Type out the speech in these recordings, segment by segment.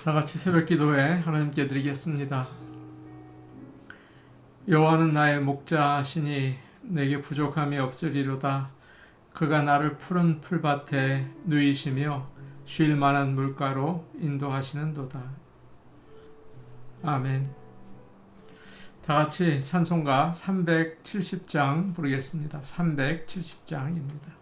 다 같이 새벽 기도회 하나님께 드리겠습니다. 여호와는 나의 목자시니 내게 부족함이 없으리로다. 그가 나를 푸른 풀밭에 누이시며 쉴 만한 물가로 인도하시는도다. 아멘. 다 같이 찬송가 370장 부르겠습니다. 370장입니다.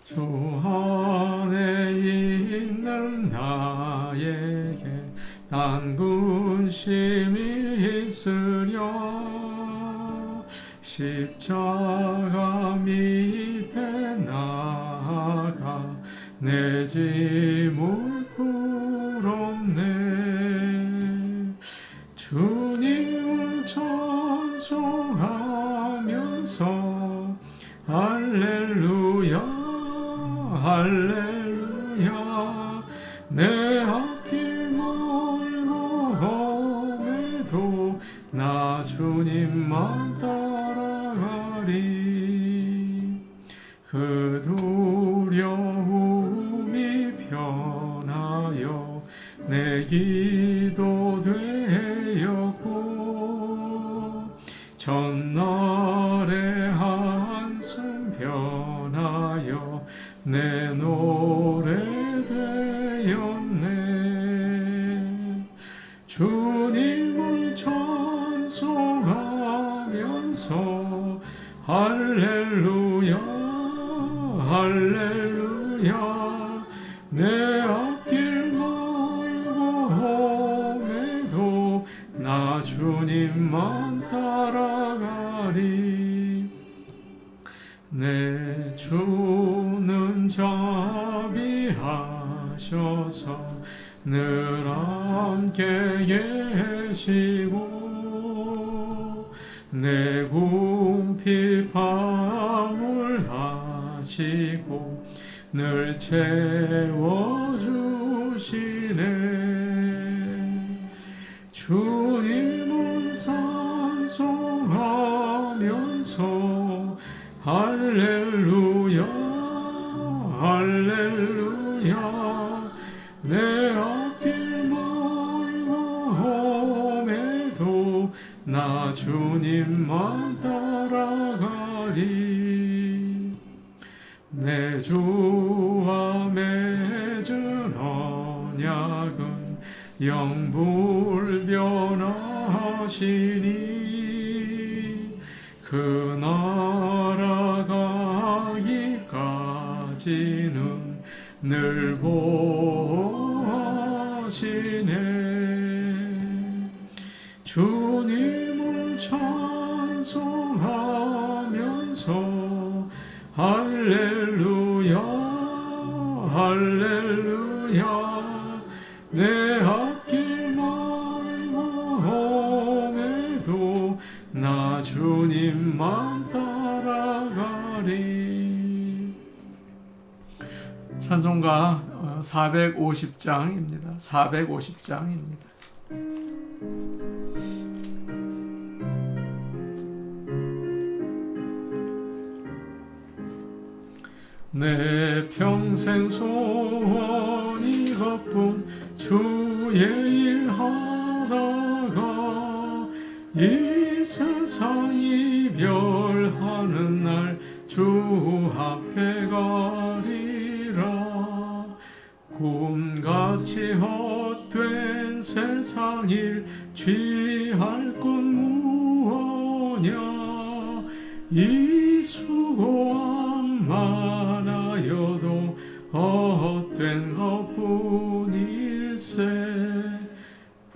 주 안에 있는 나에게 난 근심이 있으랴. 십자가 밑에 나아가 내 짐을 풀었네. 주님을 찬송하면서 할렐루야 할렐루야. 내 앞길 멀고 험해도 나 주님만 따라가리. 그 두려움이 변하여 내 기도 되었고 전날의 한숨 변하여 내 노래 되었네. 주님을 찬송하면서 할렐루야 할렐루야. 내 앞길 멀고 험해도 나 주님만 따라가리. 내 주는 자비하셔서 늘 함께 계시고 내 궁핍 화물하시고 늘 채워주시네. 주님을 찬송하면서 할렐루야 할렐루야. 내 앞길 멀고 험해도 나 주님만 따라가리. 내 주와 맺은 언약은 영불변하시니 그 나라 가기까지는 늘 보호하시네. 주님을 찬송하면서 할렐루야 할렐루야. 내 앞길 멀고 험해도 나 주님만 따라가리. 찬송가 450장입니다. 450장입니다. 내 평생 소원이 이것뿐 주의 일 하다가 이 세상 이별하는 날 주 앞에 가리라. 꿈같이 헛된 세상 일 취할 것 무엇냐. 이 수고함 많아여도 헛된 것뿐일세.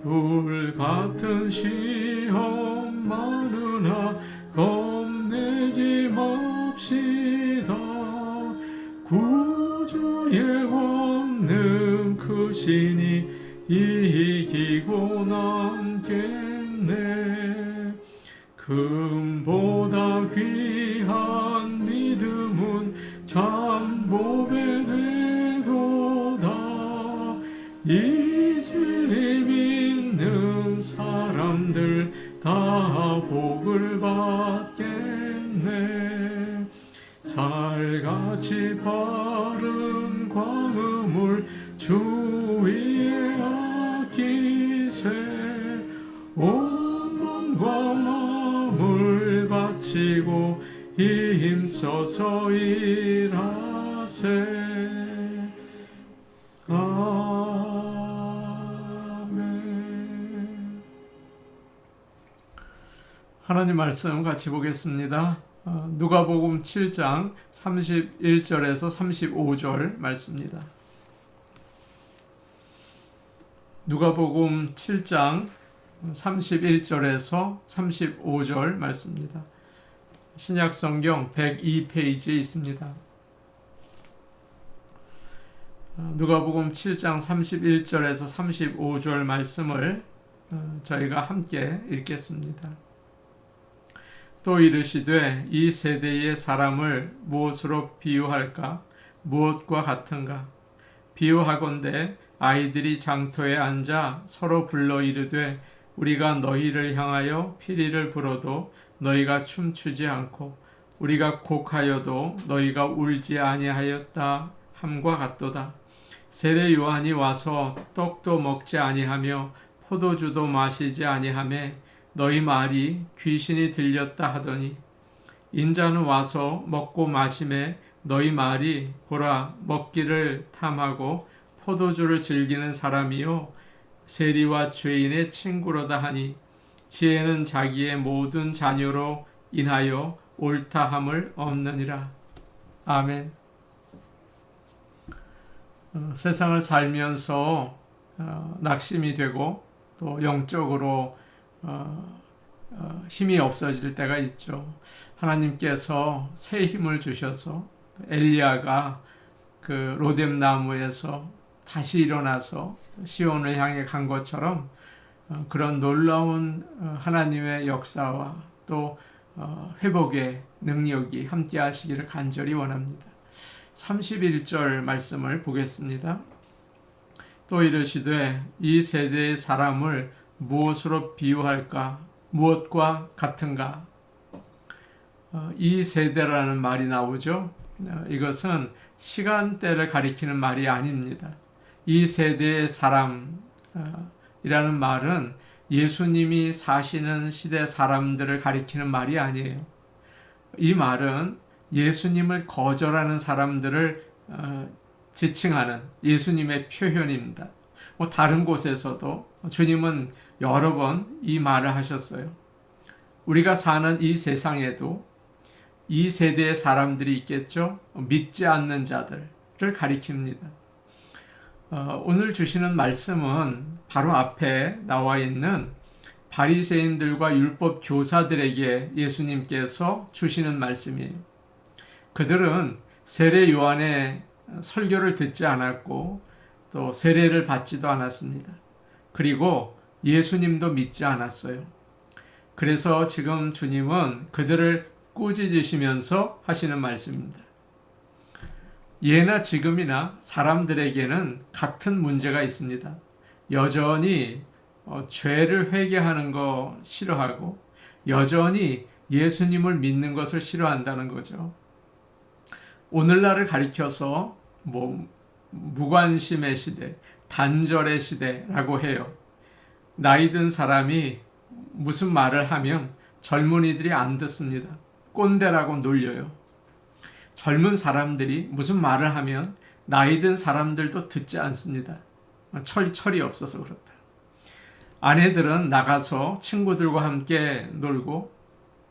불같은 시험 많으나 겁내지 맙시다. 구주의 권능 크시니 이기고 남겠네. 금보다 귀한 믿음은 참보배 되도다. 이 진리 믿는 사람들 다 복을 받겠네. 살같이 바른 광음을 주 위에 아끼세. 온 몸과 마음을 바치고 힘써서 일하세. 아멘. 하나님 말씀 같이 보겠습니다. 누가복음 7장 31절에서 35절 말씀입니다. 누가복음 7장 31절에서 35절 말씀입니다. 신약성경 102페이지에 있습니다. 누가복음 7장 31절에서 35절 말씀을 저희가 함께 읽겠습니다. 또 이르시되 이 세대의 사람을 무엇으로 비유할까? 무엇과 같은가? 비유하건대 아이들이 장터에 앉아 서로 불러 이르되 우리가 너희를 향하여 피리를 불어도 너희가 춤추지 않고 우리가 곡하여도 너희가 울지 아니하였다 함과 같도다. 세례 요한이 와서 떡도 먹지 아니하며 포도주도 마시지 아니하매 너희 말이 귀신이 들렸다 하더니 인자는 와서 먹고 마심에 너희 말이 보라 먹기를 탐하고 포도주를 즐기는 사람이요 세리와 죄인의 친구로다 하니 지혜는 자기의 모든 자녀로 인하여 옳다함을 얻느니라. 아멘. 세상을 살면서 낙심이 되고 또 영적으로 힘이 없어질 때가 있죠. 하나님께서 새 힘을 주셔서 엘리야가 그 로뎀 나무에서 다시 일어나서 시온을 향해 간 것처럼 그런 놀라운 하나님의 역사와 또 회복의 능력이 함께 하시기를 간절히 원합니다. 31절 말씀을 보겠습니다. 또 이르시되 이 세대의 사람을 무엇으로 비유할까? 무엇과 같은가? 이 세대라는 말이 나오죠. 이것은 시간대를 가리키는 말이 아닙니다. 이 세대의 사람이라는 말은 예수님이 사시는 시대 사람들을 가리키는 말이 아니에요. 이 말은 예수님을 거절하는 사람들을 지칭하는 예수님의 표현입니다. 다른 곳에서도 주님은 여러 번 이 말을 하셨어요. 우리가 사는 이 세상에도 이 세대의 사람들이 있겠죠. 믿지 않는 자들을 가리킵니다. 오늘 주시는 말씀은 바로 앞에 나와 있는 바리새인들과 율법 교사들에게 예수님께서 주시는 말씀이에요. 그들은 세례 요한의 설교를 듣지 않았고 또 세례를 받지도 않았습니다. 그리고 예수님도 믿지 않았어요. 그래서 지금 주님은 그들을 꾸짖으시면서 하시는 말씀입니다. 예나 지금이나 사람들에게는 같은 문제가 있습니다. 여전히 죄를 회개하는 거 싫어하고 여전히 예수님을 믿는 것을 싫어한다는 거죠. 오늘날을 가리켜서 무관심의 시대, 단절의 시대라고 해요. 나이 든 사람이 무슨 말을 하면 젊은이들이 안 듣습니다. 꼰대라고 놀려요. 젊은 사람들이 무슨 말을 하면 나이 든 사람들도 듣지 않습니다. 철이 없어서 그렇다. 아내들은 나가서 친구들과 함께 놀고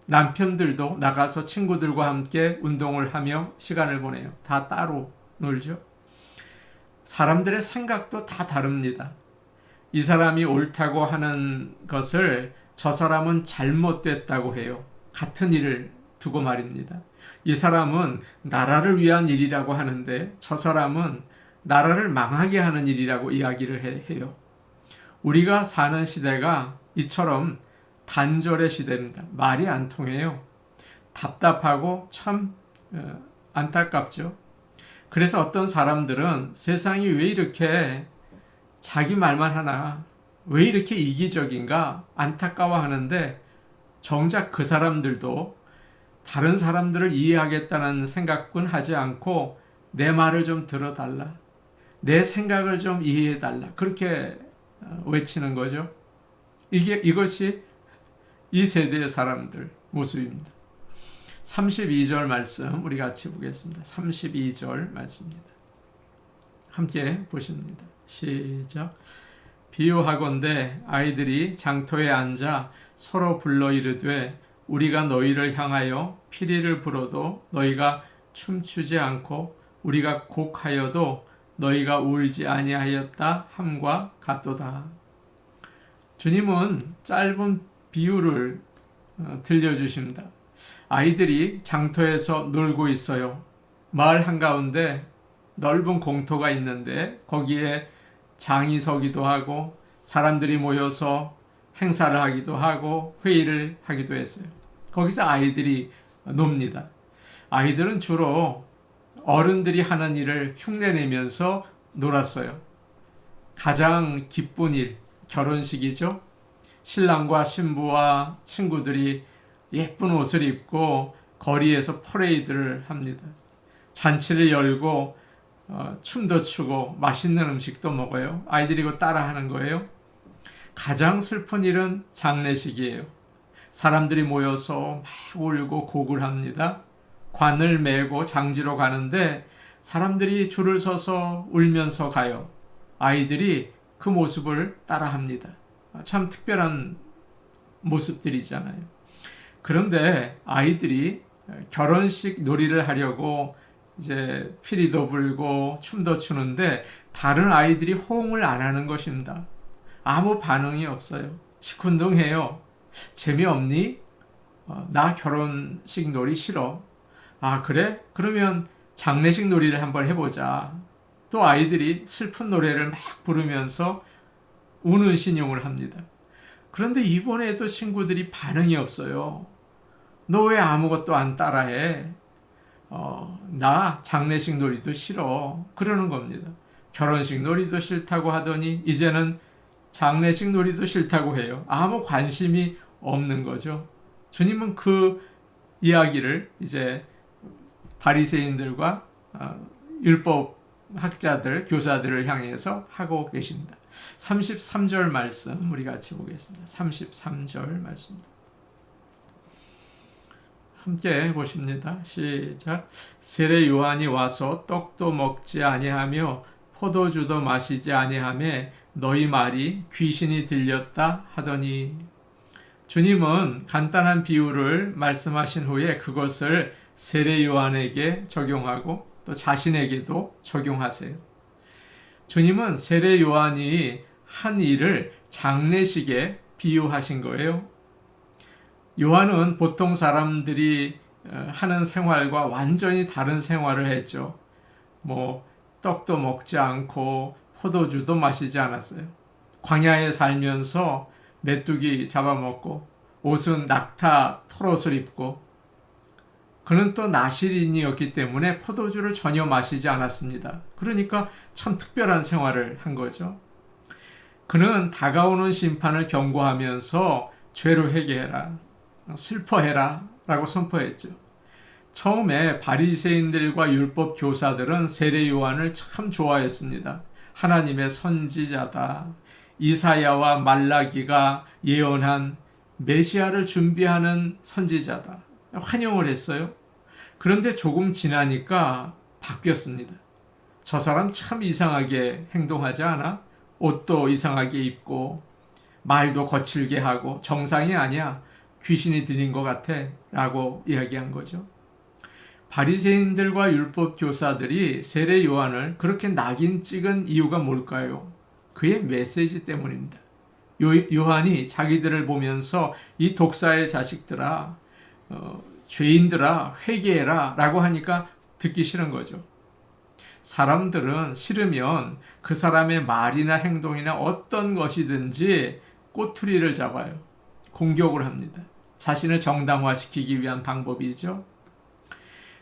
남편들도 나가서 친구들과 함께 운동을 하며 시간을 보내요. 다 따로 놀죠. 사람들의 생각도 다 다릅니다. 이 사람이 옳다고 하는 것을 저 사람은 잘못됐다고 해요. 같은 일을 두고 말입니다. 이 사람은 나라를 위한 일이라고 하는데 저 사람은 나라를 망하게 하는 일이라고 이야기를 해요. 우리가 사는 시대가 이처럼 단절의 시대입니다. 말이 안 통해요. 답답하고 참 안타깝죠. 그래서 어떤 사람들은 세상이 왜 이렇게 자기 말만 하나, 왜 이렇게 이기적인가 안타까워하는데, 정작 그 사람들도 다른 사람들을 이해하겠다는 생각은 하지 않고 내 말을 좀 들어달라, 내 생각을 좀 이해해달라, 그렇게 외치는 거죠. 이것이 이 세대의 사람들 모습입니다. 32절 말씀 우리 같이 보겠습니다. 32절 말씀입니다. 함께 보십니다. 시작. 비유하건대 아이들이 장터에 앉아 서로 불러 이르되 우리가 너희를 향하여 피리를 불어도 너희가 춤추지 않고 우리가 곡하여도 너희가 울지 아니하였다 함과 같도다. 주님은 짧은 비유를 들려주십니다. 아이들이 장터에서 놀고 있어요. 마을 한가운데 넓은 공터가 있는데 거기에 장이 서기도 하고 사람들이 모여서 행사를 하기도 하고 회의를 하기도 했어요. 거기서 아이들이 놉니다. 아이들은 주로 어른들이 하는 일을 흉내내면서 놀았어요. 가장 기쁜 일, 결혼식이죠. 신랑과 신부와 친구들이 예쁜 옷을 입고 거리에서 퍼레이드를 합니다. 잔치를 열고 춤도 추고 맛있는 음식도 먹어요. 아이들이 이거 따라하는 거예요. 가장 슬픈 일은 장례식이에요. 사람들이 모여서 막 울고 곡을 합니다. 관을 메고 장지로 가는데 사람들이 줄을 서서 울면서 가요. 아이들이 그 모습을 따라합니다. 참 특별한 모습들이잖아요. 그런데 아이들이 결혼식 놀이를 하려고 이제 피리도 불고 춤도 추는데 다른 아이들이 호응을 안 하는 것입니다. 아무 반응이 없어요. 시큰둥해요. 재미없니? 나 결혼식 놀이 싫어. 아, 그래? 그러면 장례식 놀이를 한번 해보자. 또 아이들이 슬픈 노래를 막 부르면서 우는 신용을 합니다. 그런데 이번에도 친구들이 반응이 없어요. 너 왜 아무것도 안 따라해? 나 장례식 놀이도 싫어. 그러는 겁니다. 결혼식 놀이도 싫다고 하더니 이제는 장례식 놀이도 싫다고 해요. 아무 관심이 없는 거죠. 주님은 그 이야기를 이제 바리새인들과 율법 학자들, 교사들을 향해서 하고 계십니다. 33절 말씀 우리 같이 보겠습니다. 33절 말씀입니다. 함께 보십니다. 시작. 세례 요한이 와서 떡도 먹지 아니하며 포도주도 마시지 아니하며 너희 말이 귀신이 들렸다 하더니. 주님은 간단한 비유를 말씀하신 후에 그것을 세례 요한에게 적용하고 또 자신에게도 적용하세요. 주님은 세례 요한이 한 일을 장례식에 비유하신 거예요. 요한은 보통 사람들이 하는 생활과 완전히 다른 생활을 했죠. 떡도 먹지 않고 포도주도 마시지 않았어요. 광야에 살면서 메뚜기 잡아먹고 옷은 낙타 털옷을 입고, 그는 또 나실인이었기 때문에 포도주를 전혀 마시지 않았습니다. 그러니까 참 특별한 생활을 한 거죠. 그는 다가오는 심판을 경고하면서 죄로 회개해라, 슬퍼해라 라고 선포했죠. 처음에 바리새인들과 율법 교사들은 세례 요한을 참 좋아했습니다. 하나님의 선지자다. 이사야와 말라기가 예언한 메시아를 준비하는 선지자다. 환영을 했어요. 그런데 조금 지나니까 바뀌었습니다. 저 사람 참 이상하게 행동하지 않아? 옷도 이상하게 입고 말도 거칠게 하고 정상이 아니야. 귀신이 들린 것 같아 라고 이야기한 거죠. 바리새인들과 율법 교사들이 세례 요한을 그렇게 낙인 찍은 이유가 뭘까요? 그의 메시지 때문입니다. 요한이 자기들을 보면서 이 독사의 자식들아, 죄인들아 회개해라 라고 하니까 듣기 싫은 거죠. 사람들은 싫으면 그 사람의 말이나 행동이나 어떤 것이든지 꼬투리를 잡아요. 공격을 합니다. 자신을 정당화시키기 위한 방법이죠.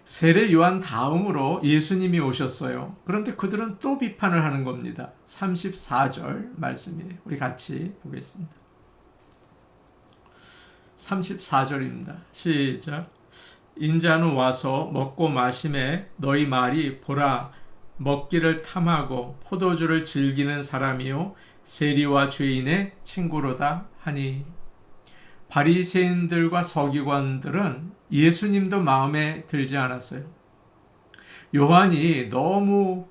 세례 요한 다음으로 예수님이 오셨어요. 그런데 그들은 또 비판을 하는 겁니다. 34절 말씀이에요. 우리 같이 보겠습니다. 34절입니다. 시작. 인자는 와서 먹고 마심에 너희 말이 보라 먹기를 탐하고 포도주를 즐기는 사람이요 세리와 죄인의 친구로다 하니. 바리새인들과 서기관들은 예수님도 마음에 들지 않았어요. 요한이 너무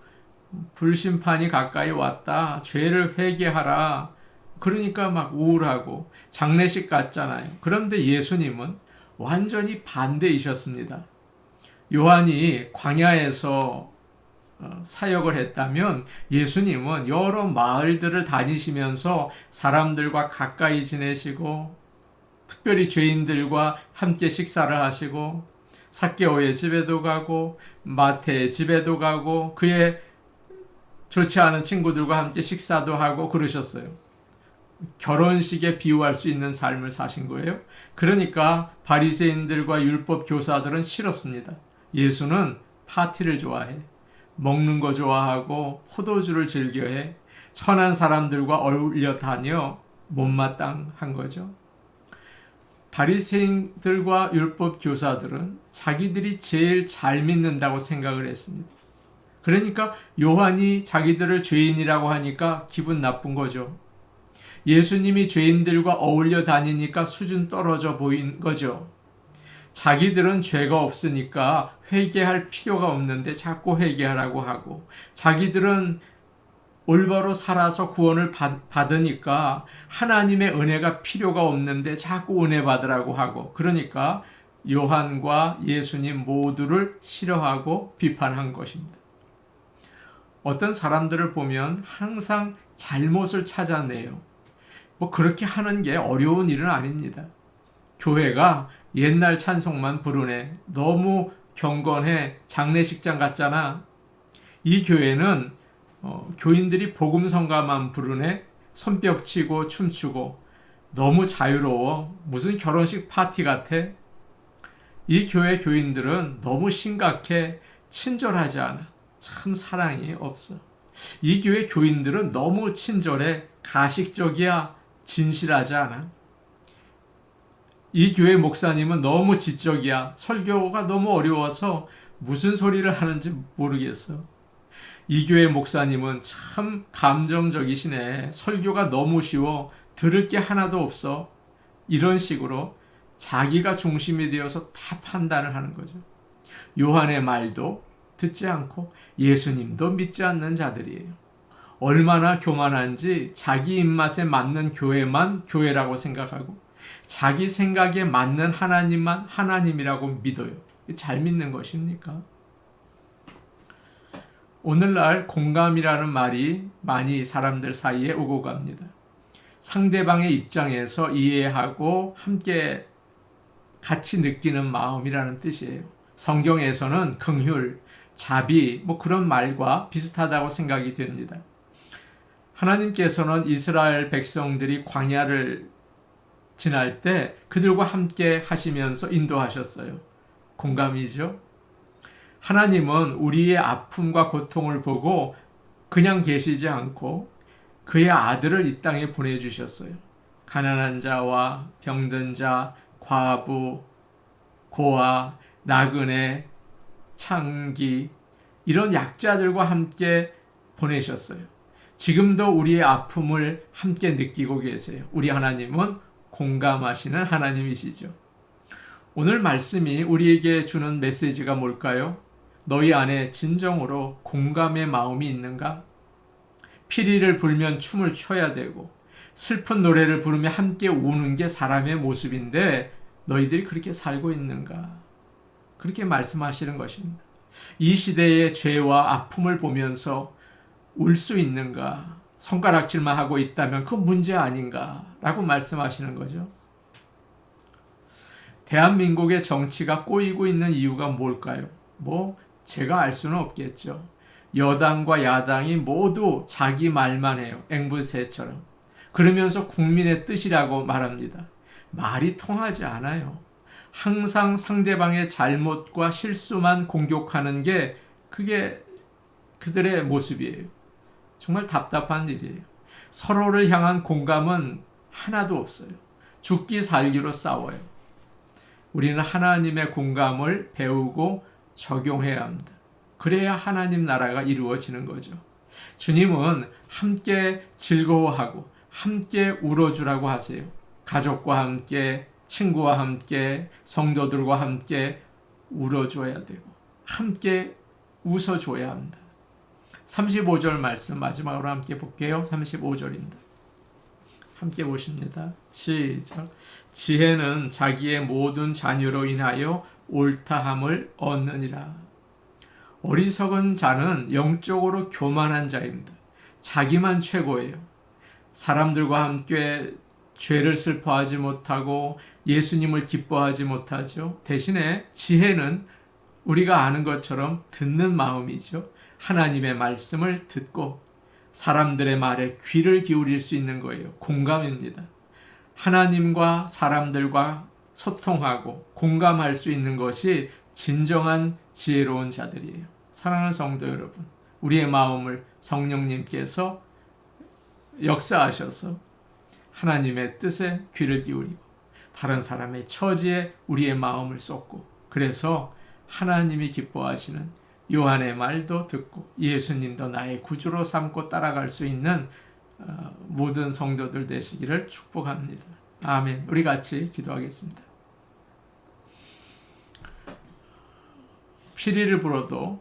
불심판이 가까이 왔다. 죄를 회개하라. 그러니까 막 우울하고 장례식 같잖아요. 그런데 예수님은 완전히 반대이셨습니다. 요한이 광야에서 사역을 했다면 예수님은 여러 마을들을 다니시면서 사람들과 가까이 지내시고 특별히 죄인들과 함께 식사를 하시고 삭개오의 집에도 가고 마태의 집에도 가고 그의 좋지 않은 친구들과 함께 식사도 하고 그러셨어요. 결혼식에 비유할 수 있는 삶을 사신 거예요. 그러니까 바리새인들과 율법 교사들은 싫었습니다. 예수는 파티를 좋아해. 먹는 거 좋아하고 포도주를 즐겨해. 천한 사람들과 어울려 다녀 못마땅한 거죠. 바리새인들과 율법 교사들은 자기들이 제일 잘 믿는다고 생각을 했습니다. 그러니까 요한이 자기들을 죄인이라고 하니까 기분 나쁜 거죠. 예수님이 죄인들과 어울려 다니니까 수준 떨어져 보인 거죠. 자기들은 죄가 없으니까 회개할 필요가 없는데 자꾸 회개하라고 하고, 자기들은 올바로 살아서 구원을 받으니까 하나님의 은혜가 필요가 없는데 자꾸 은혜 받으라고 하고, 그러니까 요한과 예수님 모두를 싫어하고 비판한 것입니다. 어떤 사람들을 보면 항상 잘못을 찾아내요. 그렇게 하는 게 어려운 일은 아닙니다. 교회가 옛날 찬송만 부르네. 너무 경건해. 장례식장 같잖아. 이 교회는 교인들이 복음성가만 부르네. 손뼉 치고 춤추고 너무 자유로워. 무슨 결혼식 파티 같아. 이 교회 교인들은 너무 심각해. 친절하지 않아. 참 사랑이 없어. 이 교회 교인들은 너무 친절해. 가식적이야. 진실하지 않아. 이 교회 목사님은 너무 지적이야. 설교가 너무 어려워서 무슨 소리를 하는지 모르겠어. 이 교회 목사님은 참 감정적이시네. 설교가 너무 쉬워. 들을 게 하나도 없어. 이런 식으로 자기가 중심이 되어서 다 판단을 하는 거죠. 요한의 말도 듣지 않고 예수님도 믿지 않는 자들이에요. 얼마나 교만한지 자기 입맛에 맞는 교회만 교회라고 생각하고 자기 생각에 맞는 하나님만 하나님이라고 믿어요. 잘 믿는 것입니까? 오늘날 공감이라는 말이 많이 사람들 사이에 오고 갑니다. 상대방의 입장에서 이해하고 함께 같이 느끼는 마음이라는 뜻이에요. 성경에서는 긍휼, 자비 그런 말과 비슷하다고 생각이 됩니다. 하나님께서는 이스라엘 백성들이 광야를 지날 때 그들과 함께 하시면서 인도하셨어요. 공감이죠? 하나님은 우리의 아픔과 고통을 보고 그냥 계시지 않고 그의 아들을 이 땅에 보내주셨어요. 가난한 자와 병든 자, 과부, 고아, 나그네, 창기 이런 약자들과 함께 보내셨어요. 지금도 우리의 아픔을 함께 느끼고 계세요. 우리 하나님은 공감하시는 하나님이시죠. 오늘 말씀이 우리에게 주는 메시지가 뭘까요? 너희 안에 진정으로 공감의 마음이 있는가? 피리를 불면 춤을 춰야 되고 슬픈 노래를 부르며 함께 우는 게 사람의 모습인데 너희들이 그렇게 살고 있는가? 그렇게 말씀하시는 것입니다. 이 시대의 죄와 아픔을 보면서 울 수 있는가? 손가락질만 하고 있다면 그건 문제 아닌가? 라고 말씀하시는 거죠. 대한민국의 정치가 꼬이고 있는 이유가 뭘까요? 제가 알 수는 없겠죠. 여당과 야당이 모두 자기 말만 해요. 앵무새처럼. 그러면서 국민의 뜻이라고 말합니다. 말이 통하지 않아요. 항상 상대방의 잘못과 실수만 공격하는 게 그게 그들의 모습이에요. 정말 답답한 일이에요. 서로를 향한 공감은 하나도 없어요. 죽기 살기로 싸워요. 우리는 하나님의 공감을 배우고 적용해야 합니다. 그래야 하나님 나라가 이루어지는 거죠. 주님은 함께 즐거워하고 함께 울어주라고 하세요. 가족과 함께, 친구와 함께, 성도들과 함께 울어줘야 되고 함께 웃어줘야 합니다. 35절 말씀 마지막으로 함께 볼게요. 35절입니다. 함께 보십니다. 시작. 지혜는 자기의 모든 자녀로 인하여 옳다함을 얻느니라. 어리석은 자는 영적으로 교만한 자입니다. 자기만 최고예요. 사람들과 함께 죄를 슬퍼하지 못하고 예수님을 기뻐하지 못하죠. 대신에 지혜는 우리가 아는 것처럼 듣는 마음이죠. 하나님의 말씀을 듣고 사람들의 말에 귀를 기울일 수 있는 거예요. 공감입니다. 하나님과 사람들과 소통하고 공감할 수 있는 것이 진정한 지혜로운 자들이에요. 사랑하는 성도 여러분, 우리의 마음을 성령님께서 역사하셔서 하나님의 뜻에 귀를 기울이고 다른 사람의 처지에 우리의 마음을 쏟고, 그래서 하나님이 기뻐하시는 요한의 말도 듣고 예수님도 나의 구주로 삼고 따라갈 수 있는 모든 성도들 되시기를 축복합니다. 아멘. 우리 같이 기도하겠습니다. 피리를 불어도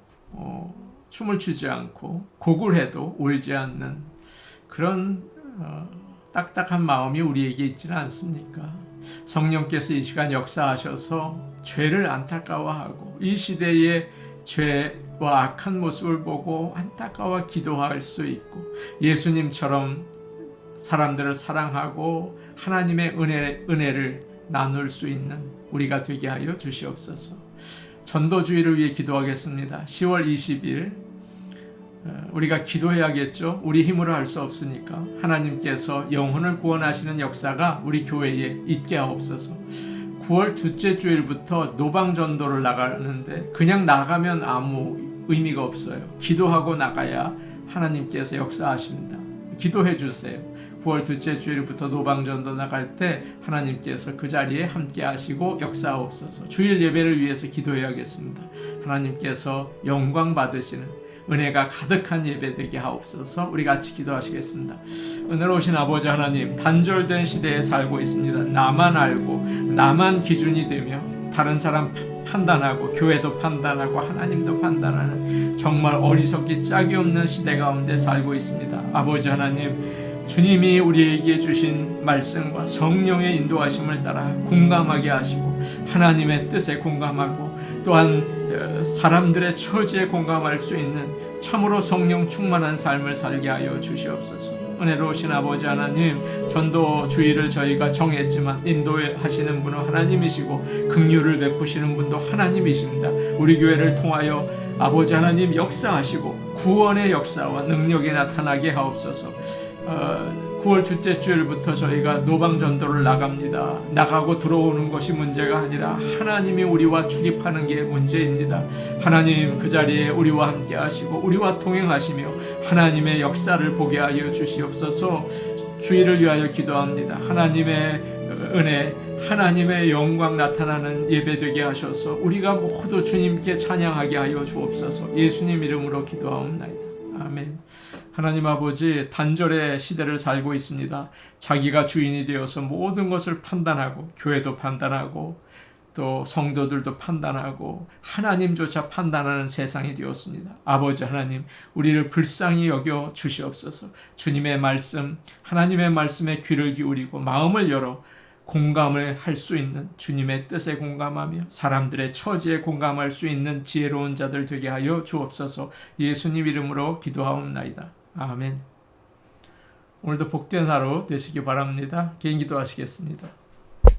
춤을 추지 않고 곡을 해도 울지 않는 그런 딱딱한 마음이 우리에게 있지는 않습니까? 성령께서 이 시간 역사하셔서 죄를 안타까워하고 이 시대의 죄와 악한 모습을 보고 안타까워 기도할 수 있고 예수님처럼 사람들을 사랑하고 하나님의 은혜를 나눌 수 있는 우리가 되게 하여 주시옵소서. 전도주의를 위해 기도하겠습니다. 10월 20일 우리가 기도해야겠죠. 우리 힘으로 할 수 없으니까 하나님께서 영혼을 구원하시는 역사가 우리 교회에 있게 하옵소서. 9월 둘째 주일부터 노방전도를 나가는데 그냥 나가면 아무 의미가 없어요. 기도하고 나가야 하나님께서 역사하십니다. 기도해 주세요. 9월 둘째 주일부터 노방전도 나갈 때 하나님께서 그 자리에 함께 하시고 역사하옵소서. 주일 예배를 위해서 기도해야겠습니다. 하나님께서 영광 받으시는 은혜가 가득한 예배 되게 하옵소서. 우리 같이 기도하시겠습니다. 은혜로우신 아버지 하나님, 단절된 시대에 살고 있습니다. 나만 알고 나만 기준이 되며 다른 사람 판단하고 교회도 판단하고 하나님도 판단하는 정말 어리석기 짝이 없는 시대 가운데 살고 있습니다. 아버지 하나님, 주님이 우리에게 주신 말씀과 성령의 인도하심을 따라 공감하게 하시고 하나님의 뜻에 공감하고 또한 사람들의 처지에 공감할 수 있는 참으로 성령 충만한 삶을 살게 하여 주시옵소서. 은혜로우신 아버지 하나님, 전도 주의를 저희가 정했지만 인도하시는 분은 하나님이시고 긍휼을 베푸시는 분도 하나님이십니다. 우리 교회를 통하여 아버지 하나님 역사하시고 구원의 역사와 능력이 나타나게 하옵소서. 9월 둘째 주일부터 저희가 노방전도를 나갑니다. 나가고 들어오는 것이 문제가 아니라 하나님이 우리와 출입하는 게 문제입니다. 하나님 그 자리에 우리와 함께 하시고 우리와 동행하시며 하나님의 역사를 보게 하여 주시옵소서. 주의를 위하여 기도합니다. 하나님의 은혜, 하나님의 영광 나타나는 예배 되게 하셔서 우리가 모두 주님께 찬양하게 하여 주옵소서. 예수님 이름으로 기도하옵나이다. 아멘. 하나님 아버지, 단절의 시대를 살고 있습니다. 자기가 주인이 되어서 모든 것을 판단하고 교회도 판단하고 또 성도들도 판단하고 하나님조차 판단하는 세상이 되었습니다. 아버지 하나님, 우리를 불쌍히 여겨 주시옵소서. 주님의 말씀, 하나님의 말씀에 귀를 기울이고 마음을 열어 공감을 할 수 있는, 주님의 뜻에 공감하며 사람들의 처지에 공감할 수 있는 지혜로운 자들 되게 하여 주옵소서. 예수님 이름으로 기도하옵나이다. 아멘. 오늘도 복된 하루 되시기 바랍니다. 개인 기도하시겠습니다.